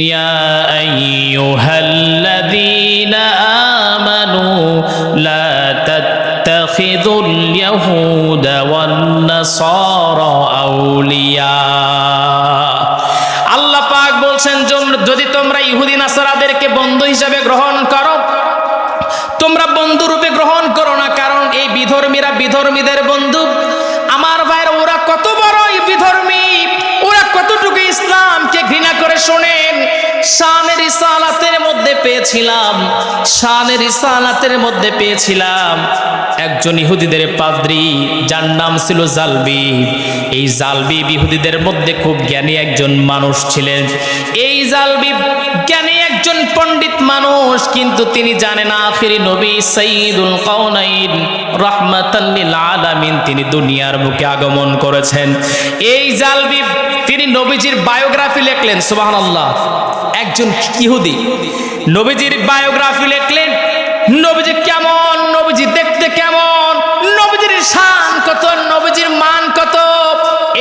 يا أيها الذين آمنوا لا تتخذوا اليهود والنصارى أولياء আল্লাহ পাক বলছেন যদি তোমরা ইহুদি নাসারাদেরকে বন্ধু হিসেবে গ্রহণ করো, তোমরা বন্ধু রূপে গ্রহণ করো না, কারণ এই বিধর্মীরা বিধর্মীদের বন্ধু। আমার ভাইরা, ওরা কত বড় বিধর্মী, ওরা কতটুকু ইসলামকে ঘৃণা করে। শোনেন, শানের রিসালাতের মধ্যে পেয়েছিলাম একজন ইহুদিদের পাদ্রী, যার নাম ছিল জালবি। এই জালবি ইহুদিদের মধ্যে খুব জ্ঞানী একজন মানুষ ছিলেন। এই জালবি জ্ঞানী একজন পণ্ডিত মানুষ, কিন্তু তিনি জানেন আখিরি নবী সাইয়্যিদুল কাওনাইন রাহমাতাল লিল আলামিন তিনি দুনিয়ার বুকে আগমন করেছেন। এই জালবি তিনি নবীজির বায়োগ্রাফি লিখলেন। সুবহানাল্লাহ, একজন ইহুদি নবীজির বায়োগ্রাফি লিখলেন। নবীজি কেমন, নবীজি দেখতে কেমন, নবীজির শান কত, নবীজির মান কত,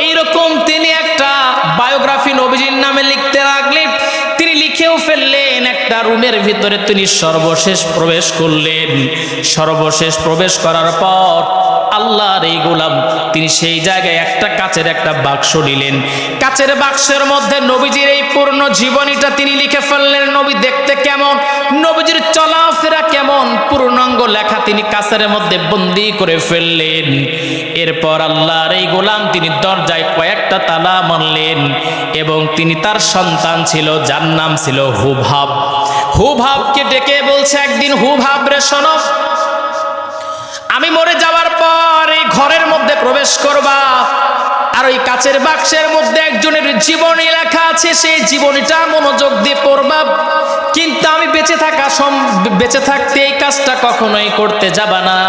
এইরকম তিনি একটা বায়োগ্রাফি নবীজির নামে লিখতে লাগলেন। তিনি লিখেও ফেললেন। একটা রুমের ভিতরে তিনি সর্বশেষ প্রবেশ করলেন। সর্বশেষ প্রবেশ করার পর আল্লাহর এই গোলাম তিনি সেই জায়গায় একটা কাচের একটা বাক্স নিলেন। কাচের বাক্সের মধ্যে নবীজির এই পূর্ণ জীবনীটা তিনি লিখে ফেললেন। নবী দেখতে কেমন, নবীজির চলাফেরা কেমন, পূর্ণাঙ্গ লেখা তিনি কাচের মধ্যে বন্দি করে ফেললেন। এরপর আল্লাহর এই গোলাম তিনি দরজায় কয়েকটা তালা মারলেন এবং তিনি তার সন্তান ছিল যার নাম ছিল হুবহাব। হুবহাবকে ডেকে বলছে, একদিন হুবহাব রে শোনো, আমি মরে যাওয়ার পর এই ঘরের মধ্যে প্রবেশ করবা, আর ওই কাচের বাক্সের মধ্যে একজনের জীবনী লেখা আছে, সেই জীবনীটা মনোযোগ দিয়ে পড়বা। কিন্তু আমি বেঁচে থাকতে এই কাজটা কখনোই করতে যাবা না।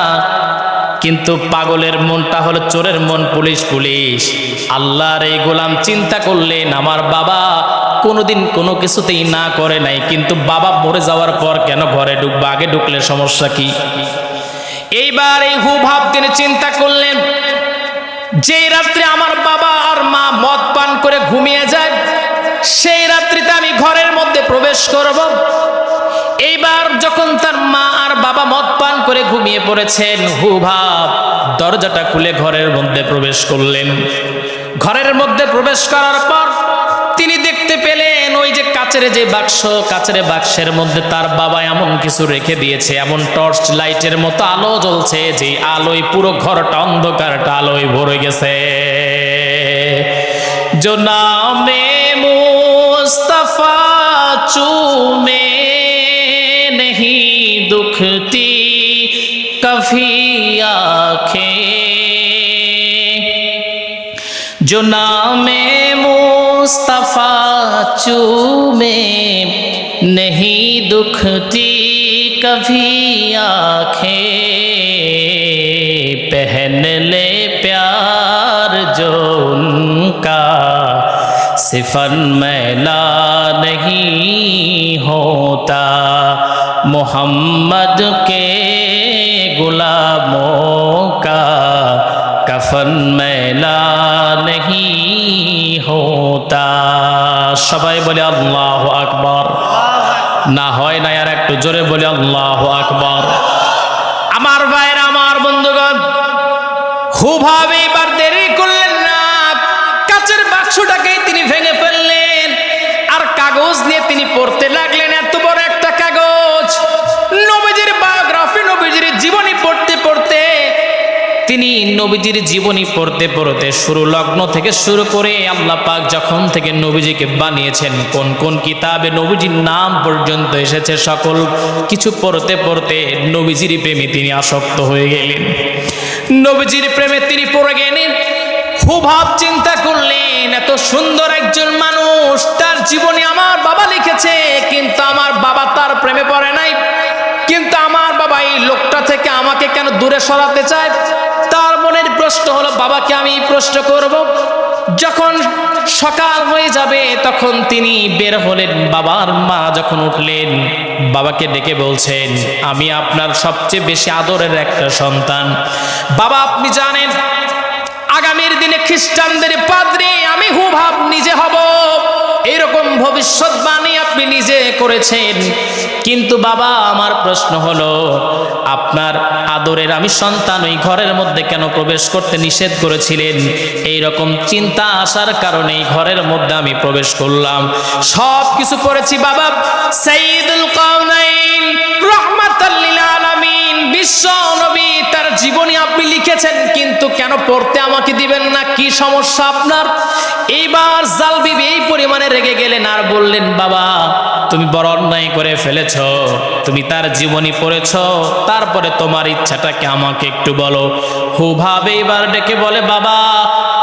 কিন্তু পাগলের মনটা হলো চোরের মন, পুলিশ পুলিশ। আল্লাহর এই গোলাম চিন্তা করলেন, আমার বাবা কোনোদিন কোনো কিছুতেই না করে নাই, কিন্তু বাবা মরে যাওয়ার পর কেন ঘরে ঢুকবা, আগে ঢুকলে সমস্যা কি? এইবার এই হুবহাব তিনি চিন্তা করলেন, যে রাত্রে আমার বাবা আর মা মদ পান করে ঘুমিয়ে যায়, সেই রাত্রিতে আমি ঘরের মধ্যে প্রবেশ করব। এইবার যখন তার মা আর বাবা মদ পান করে ঘুমিয়ে পড়েছেন, হুবহাব দরজাটা খুলে ঘরের মধ্যে প্রবেশ করলেন। ঘরের মধ্যে প্রবেশ করার পর তিনি দেখতে পেলেন ওই যে কাচের যে বাক্স, কাচের বাক্সের মধ্যে তার বাবা এমন কিছু রেখে দিয়েছে, এমন টর্চ লাইটের মতো আলো জ্বলছে, যে আলোয় পুরো ঘরটা অন্ধকারটা আলোয় ভরে গেছে। জনাবে মুস্তাফা চুমে नहीं दुखती कभी आँखें, जो नामे मुस्तफा चूमे नहीं दुखती कभी आँखें, पहन ले प्यार जो उनका सिफन मैला नहीं होता, मोहम्मद के गुलामों का कफन मैला नहीं होता। সবাই বলে আল্লাহু আকবার। না হয় না আর একটু জোরে বলে আল্লাহু আকবার। আমার ভাইরা, আমার বন্ধুগণ, হুবহাব এবার দেরি করলেন না, কাচের বাক্সটাকে তিনি ভেঙে ফেললেন আর কাগজ নিয়ে তিনি পড়তে লাগলেন। এত বড় একটা কাগজ, নবীজির বায়োগ্রাফি, নবীজির জীবনী পড়তে পড়তে তিনি নবীজির জীবনী পড়তে পড়তে লগ্ন থেকে শুরু করে আল্লাহ পাক যখন থেকে নবীজিকে বানিয়েছেন, কোন কোন কিতাবে নবীজির নাম পর্যন্ত এসেছে, সকল কিছু পড়তে পড়তে নবীজির প্রেমে তিনি আসক্ত হয়ে গেলেন। নবীজির প্রেমে তিনি পড়ে গেলেন। হুবহাব চিন্তা করলেন, এত সুন্দর একজন মানুষ, তার জীবনী আমার বাবা লিখেছে, কিন্তু আমার বাবা তার প্রেমে পড়ে নাই, কিন্তু আমার বাবা এই লোকটা থেকে আমাকে কেন দূরে সরাতে চায়? তার মনের প্রশ্ন হলো, বাবাকে আমি প্রশ্ন করব। যখন সকাল হয়ে যাবে তখন তিনি বের হলেন। বাবার মা যখন উঠলেন, বাবাকে ডেকে বলছেন, আমি আপনার সবচেয়ে বেশি আদরের একটা সন্তান। বাবা, আপনি জানেন আগামীর দিনে খ্রিস্টানদের পাদ্রী আমি হুবহাব নিজে হব, এরকম ভবিষ্যৎবাণী করেছেন, কিন্তু বাবা আমার প্রশ্ন হলো আপনার আদরের আমি সন্তান ওই ঘরের মধ্যে কেন প্রবেশ করতে নিষেধ করেছিলেন? এই রকম চিন্তা আসার কারণে এই ঘরের মধ্যে আমি প্রবেশ করলাম। সব কিছু করেছি বাবা। সাইয়্যিদুল কাওনাইন রাহমাতাল লিল আলামিন বিশ্ব নবী তার জীবনী আপনি লিখেছেন, কিন্তু কেন পড়তে আমাকে দিবেন না? কি সমস্যা আপনার? এইবার জালবি এই পরিমাণে রেগে গেলেন আর বললেন, বাবা তুমি বড় অন্যায় করে ফেলেছ, তুমি তার জীবনী পড়েছ, তারপরে তোমার ইচ্ছাটাকে আমাকে একটু বলো। হুবহাব এইবার ডেকে বলে, বাবা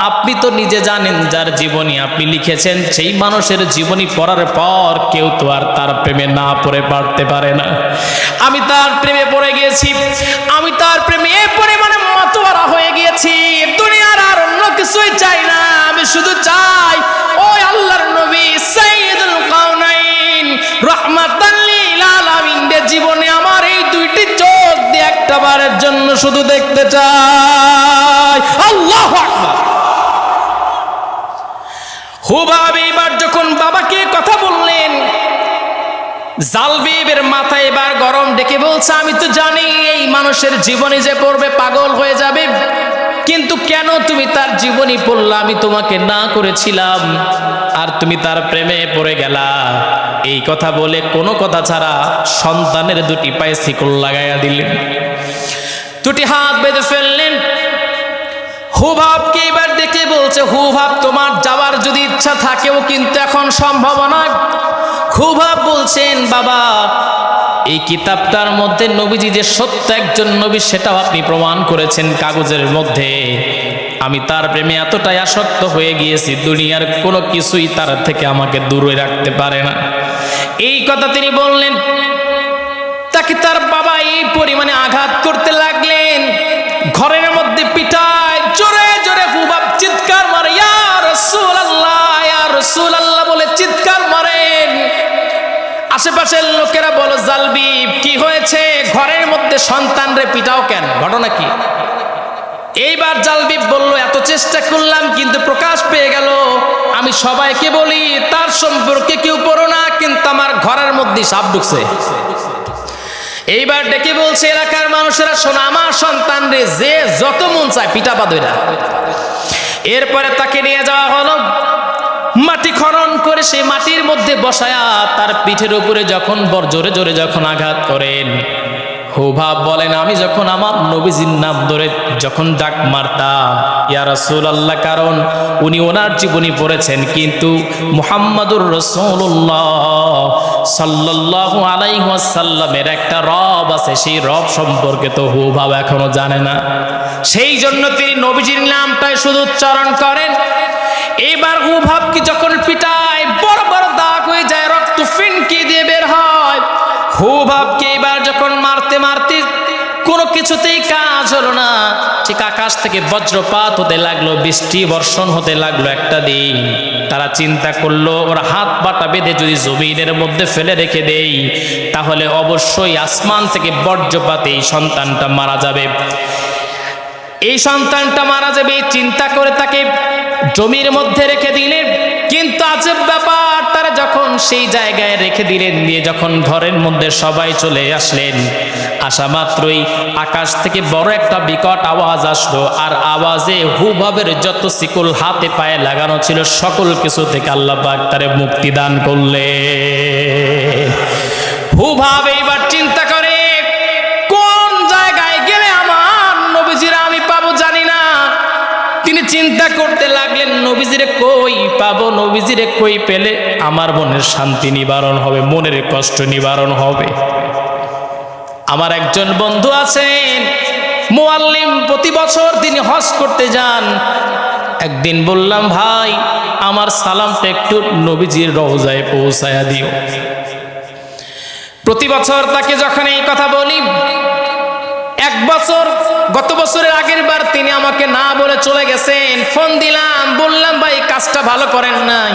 আপনি তো নিজে জানেন যার জীবনী আপনি লিখেছেন সেই মানুষের জীবনী পড়ার পর কেউ তো আর তার প্রেমে না পড়ে পারতে পারে না। আমি তার প্রেমে পড়ে গিয়েছি, আমি তার প্রেমে এই পরিমাণে মাতোয়ারা হয়ে গিয়েছি, দুনিয়ার আর অন্য কিছুই চাই না। আমি শুধু চাই ওই আল্লাহর নবী সাইয়্যিদুল কাওনাইন রাহমাতাল লিল আলামিন এর জীবনে আমার এই দুইটি চোখ দিয়ে একটা বারের জন্য শুধু দেখতে চাই। আল্লাহু আকবার। হুবহাব এবার যখন বাবাকে কথা বললেন, জালবিবের মাথায় এবার গরম ডেকে বলছে, আমি তো জানি এই মানুষের জীবনী যে পড়বে পাগল হয়ে যাবে, কিন্তু কেন তুমি তার জীবনী পড়লা? আমি তোমাকে না করেছিলাম আর তুমি তার প্রেমে পড়ে গেলা। এই কথা বলে কোনো কথা ছাড়া সন্তানের দুটি পায়ে শিকল লাগাইয়া দিলেন, দুটি হাত বেঁধে ফেললেন। হুবহাবকে এবার ডেকে বলছে, হুবহাব তোমার যাওয়ার যদি ইচ্ছা থাকেও কিন্তু এখন সম্ভব নয়। হুবহাব বলছেন, বাবা এই কিতাবটার মধ্যে নবীজি যে সত্য একজন নবী সেটাও আপনি প্রমাণ করেছেন কাগজের মধ্যে। আমি তার প্রেমে এতটাই আসক্ত হয়ে গিয়েছি, দুনিয়ার কোনো কিছুই তার থেকে আমাকে দূরে রাখতে পারে না। এই কথা তিনি বললেন, তাকে তার বাবা এই পরিমাণে আঘাত করতে লাগলেন, ঘরের মধ্যে পিটায়, জোরে জোরে হুবহাব চিৎকার মারে, ইয়া রাসূলুল্লাহ ইয়া রাসূলুল্লাহ বলে চিৎকার মারেন। আশেপাশের লোকেরা বলো, জালবিব কি হয়েছে? ঘরের মধ্যে সন্তান রে পিটাও কেন? ঘটনা কি? এইবার জালবিব বলল, এত চেষ্টা করলাম কিন্তু প্রকাশ পেয়ে গেল। আমি সবাইকে বলি তার সম্পর্কে কেউ পড়ো না, কিন্তু আমার ঘরের মধ্যে সাপ ঢুকছে। এইবার ডেকে বলছে, এলাকার মানুষেরা শোনো, আমার সন্তান রে যে যত মন চায় পিটাবা দইরা। এরপরে তাকে নিয়ে যাওয়া হলো, মাটি খনন করে সেই মাটির মধ্যে বসায়া তার পিঠের উপরে যখন জোরে জোরে যখন আঘাত করেন, হুবহাব বলেন, আমি যখন আমার নবীজির নাম ধরে যখন ডাক মারতাম ইয়া রাসূলুল্লাহ, কারণ উনি ওনার জীবনী পড়েছেন, কিন্তু মুহাম্মাদুর রাসূলুল্লাহ সাল্লাল্লাহু আলাইহি ওয়াসাল্লামের একটা রব আছে, সেই রব সম্পর্কে তো হুবহাব এখনো জানে না। সেই জন্য তিনি নবীজির নামটাই শুধু উচ্চারণ করেন। এবার হুবহাবকে যখন পিটায় বড় বড় দাগ হয়ে যায়, রক্ত ফিনকি দিয়ে বের হয়। হুবহাবকে এবার যখন মারতে মারতে কোনো কিছুতেই কাজ হলো না, ঠিক আকাশ থেকে বজ্রপাত হতে লাগলো, বৃষ্টি বর্ষণ হতে লাগলো। একটা দিন তারা চিন্তা করলো, ওরা হাত পাটা বেঁধে যদি জমিনের মধ্যে ফেলে রেখে দেই তাহলে অবশ্যই আসমান থেকে বজ্রপাতে এই সন্তানটা মারা যাবে, এই সন্তানটা মারা যাবে। চিন্তা করে তাকে জমির মধ্যে রেখে দিলেন। কিন্তু আজব ব্যাপার, তারা যখন সেই জায়গায় রেখে দিলেন, দিয়ে যখন ঘরের মধ্যে সবাই চলে আসলেন, আসা মাত্রই আকাশ থেকে বড় একটা বিকট আওয়াজ আসলো, আর আওয়াজে হুবহাবের যত শিকল হাতে পায়ে লাগানো ছিল সকল কিছু থেকে আল্লাহ পাক তারে মুক্তি দান করলেন। হুবহাব এইবার চিন্তা করে, কোন জায়গায় গেলে আমার নবীজিরা আমি পাবো জানি না। তিনি চিন্তা করতে লাগলেন, নবীজিরে কই পাবো, নবীজিরে কই পেলে আমার মনের শান্তি নিবারণ হবে, মনের কষ্ট নিবারণ হবে। আমার একজন বন্ধু আছেন মুআল্লিম, প্রতি বছর তিনি হজ করতে যান। একদিন বললাম, ভাই আমার সালামটা একটু নবীজির রওজায় পৌঁছায়া দিও। প্রতি বছর তাকে যখন এই কথা বলি, এক বছর গত বছরের আগের বার তিনি আমাকে না বলে চলে গেছেন। ফোন দিলাম, বললাম ভাই কাজটা ভালো করেন নাই।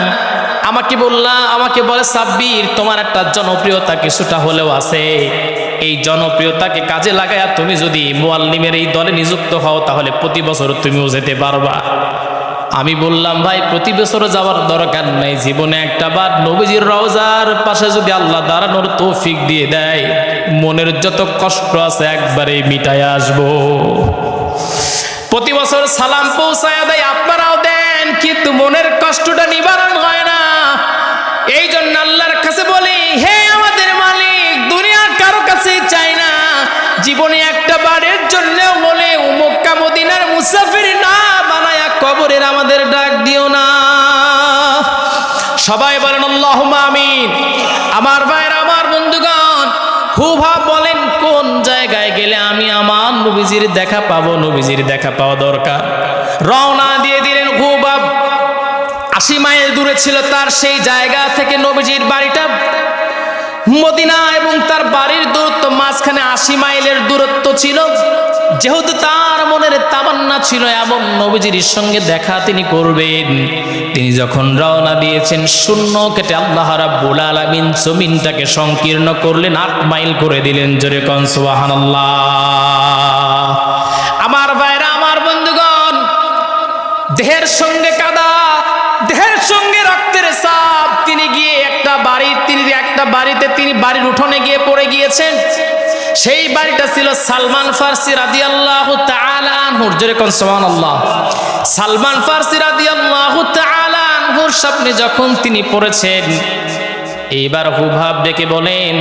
আমাকে বলে, সাব্বির তোমার একটা জনপ্রিয়তা কিছুটা হলেও আছে, এই জনপ্রিয়তাকে কাজে লাগায়া তুমি যদি মুআল্লিমের এই দলে নিযুক্ত হও তাহলে প্রতি বছর তুমিও যেতে পারবা। আমি বললাম ভাই প্রতি বছর যাওয়ার দরকার নাই, জীবনে একটা বার নবীজির রওজার পাশে যদি আল্লাহ দাঁড়ানোর তৌফিক দিয়ে দেয়, মনের যত কষ্ট আছে একবারে মিটায় আসবো। প্রতি বছর সালাম পৌঁছায় দেয়, আপনারাও দেন, কিন্তু মনের কষ্টটা নিবারণ হয় না। এই জন্য আল্লাহর কাছে বলি, হে আমাদের মালিক, দুনিয়ার কারো কাছেই চাই না, জীবনে একটা বারের জন্য বলে মক্কা মদিনার মুসাফির না বানায়া কবরের আমাদের ডাক দিও না। সবাই বলেন আল্লাহুম্মা আমিন। আমার ভাইরা, আমার বন্ধুগণ, হুবহু বলেন কোন জায়গায় গেলে আমি আমার নবীজির দেখা পাবো? নবীজির দেখা পাওয়া দরকার। রওনা দিয়ে দিলেন হুবহু। 80 মাইল দূরে ছিল তার সেই জায়গা থেকে নবীজির বাড়িটা। মদিনা এবং তার বাড়ির দূরত্ব মাঝখানে 80 মাইলের দূরত্ব ছিল। যেহেতু তার মনের তামান্না ছিল এমন নবীজির সঙ্গে দেখা তিনি করবেন, তিনি যখন রওনা দিয়েছেন, শূন্য কেটে আল্লাহ রাব্বুল আলামিন জমিনটাকে সংকীর্ণ করলেন, 8 মাইল করে দিলেন। জোরে কোন সুবহানাল্লাহ। আমার ভাইরা, আমার বন্ধুগণ, দেহের সঙ্গে কাদা, দেহের সঙ্গে রক্তের ছাপ। তিনি গিয়ে একটা বাড়িতে তিনি বাড়ির উঠোনে গিয়ে পড়ে গিয়েছেন। সেই বাড়িটা ছিল সালমান ফার্সি রাদিয়াল্লাহু তাআলা আনহু। জোরে কোন সুবহানাল্লাহ। সালমান ফার্সি রাদিয়াল্লাহু তাআলা আনহুর সামনে যখন তিনি পড়েছেন, এইবার হুবহু ডেকে বলেন,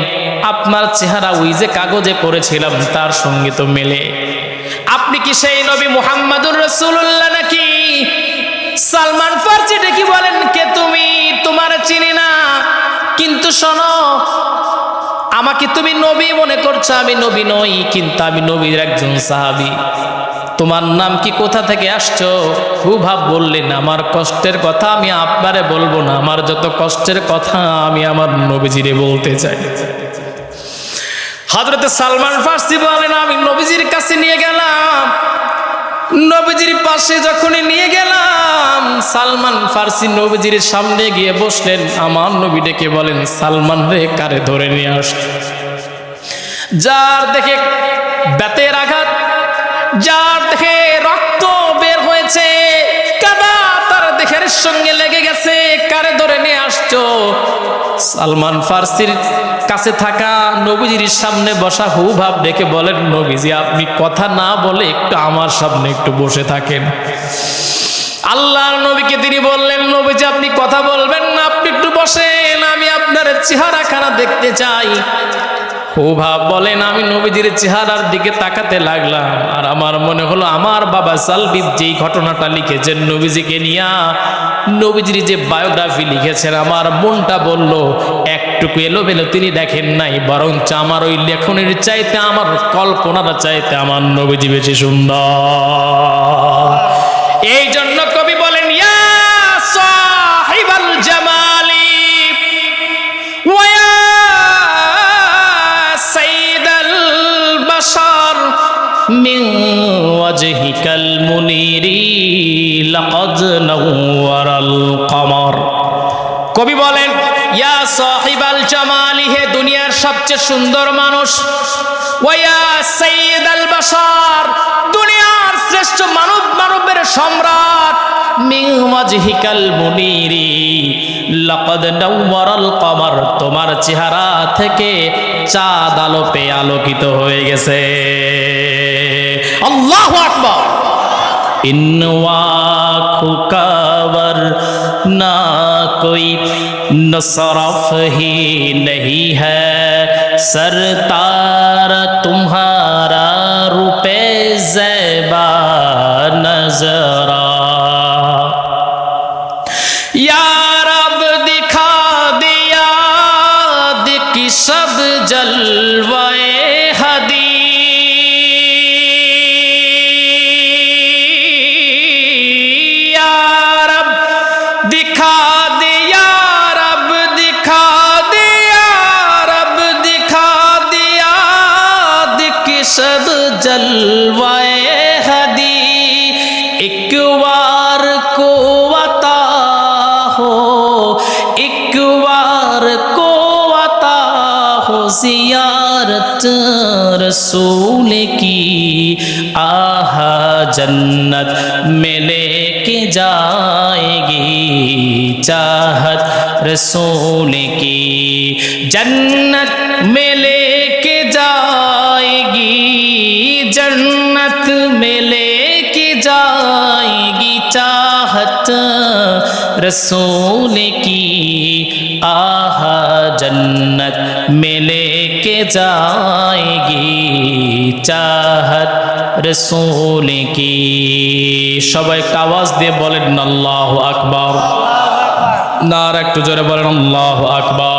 আপনার চেহারা ওই যে কাগজে পড়েছিলাম তার সঙ্গে তো মেলে। আপনি কি সেই নবী মুহাম্মাদুর রাসূলুল্লাহ নাকি? সালমান ফার্সি ডেকে বলেন, কে তুমি? তোমার চিনি না, কিন্তু শোনো, আমাকে তুমি নবী মনে করছো, আমি নবী নই, কিন্তু আমি নবীর একজন সাহাবী। তোমার নাম কি, কোথা থেকে আসছো? হুবহু বললেন, আমার কষ্টের কথা আমি আপনারে বলবো না, আমার যত কষ্টের কথা আমি আমার নবীজিরে বলতে চাই। হযরত সালমান ফার্সি বলেন, আমি নবীজির কাছে নিয়ে গেলাম। নবীজির পাশে যখনই নিয়ে গেলাম, সালমান ফার্সি নবীজির সামনে গিয়ে বসলেন। আমার নবী ডেকে বলেন, সালমান রে, কারে ধরে নিয়ে আসছে? যার দেখে বেতের আঘাত, যার দেখে রক্ত বের হয়েছে, কাদা তার দেহের সঙ্গে লেগে গেছে, কারে ধরে নিয়ে আসছো? সালমান ফার্সির কাছে থাকা নবীজির সামনে বসা হুবহু ডেকে বলেন, নবীজি আপনি কথা না বলে একটু আমার সামনে একটু বসে থাকেন। আল্লাহর নবীকে তিনি বললেন, নবীজি আপনি কথা বলবেন না, আপনি একটু বসেন, আমি আপনার চেহারাখানা দেখতে চাই। হুবহু বলেন, আমি নবীজির চেহারার দিকে তাকাতে লাগলাম, আর আমার মনে হলো আমার বাবা সালবি যেই ঘটনাটা লিখেছেন নবীজিকে নিয়া, নবীজির যে বায়োগ্রাফি লিখেছেন, আমার মনটা বলল একটুকু এলোমেলো তিনি দেখেন নাই, বরঞ্চ আমার ওই লেখনের চাইতে, আমার কল্পনার চাইতে আমার নবীজি বেশি সুন্দর। এই জন্য কবি বলেন, ইয়া সাহিবাল জামালি ওয়া ইয়া সাইয়্যিদাল বাশার মিন ওয়াজহিকাল মুনিরি লাকাদ নাওয়ারাল কমর। কবি বলেন, ইয়া সাহিবাল জামালি, হে দুনিয়ার সবচেয়ে সুন্দর মানুষ, ওয়া ইয়া সাইয়্যিদাল বাশার, দুনিয়ার শ্রেষ্ঠ মানবের সম্রাট, মিন ওয়াজহিকাল মুনিরি লাকাদ নাওয়ারাল কমর, তোমার চেহারা থেকে চাঁদ আলো পেয়ে আলোকিত হয়ে গেছে। আল্লাহু আকবার। ইন্নওয়া খুকাবর না कोई नसरफ ही नहीं है, सरतार तुम्हारा रूपे ज़ेबा नजरा, या रब दिखा दिया की सब जलवाए हदी, सब जलवाए हदी, एक बार को अता हो, एक बार को अता हो ज़ियारत रसूल की, आहा जन्नत में लेके जाएगी चाहत रसूल की जन्नत में लेके जाएगी जन्नत में लेके जाएगी चाहत रसूल की आहा जन्नत में लेके जाएगी चाहत रसूल की সবাই একটা আওয়াজ দিয়ে বলেন আল্লাহু আকবার নারা একটু জোরে বলেন আল্লাহু আকবার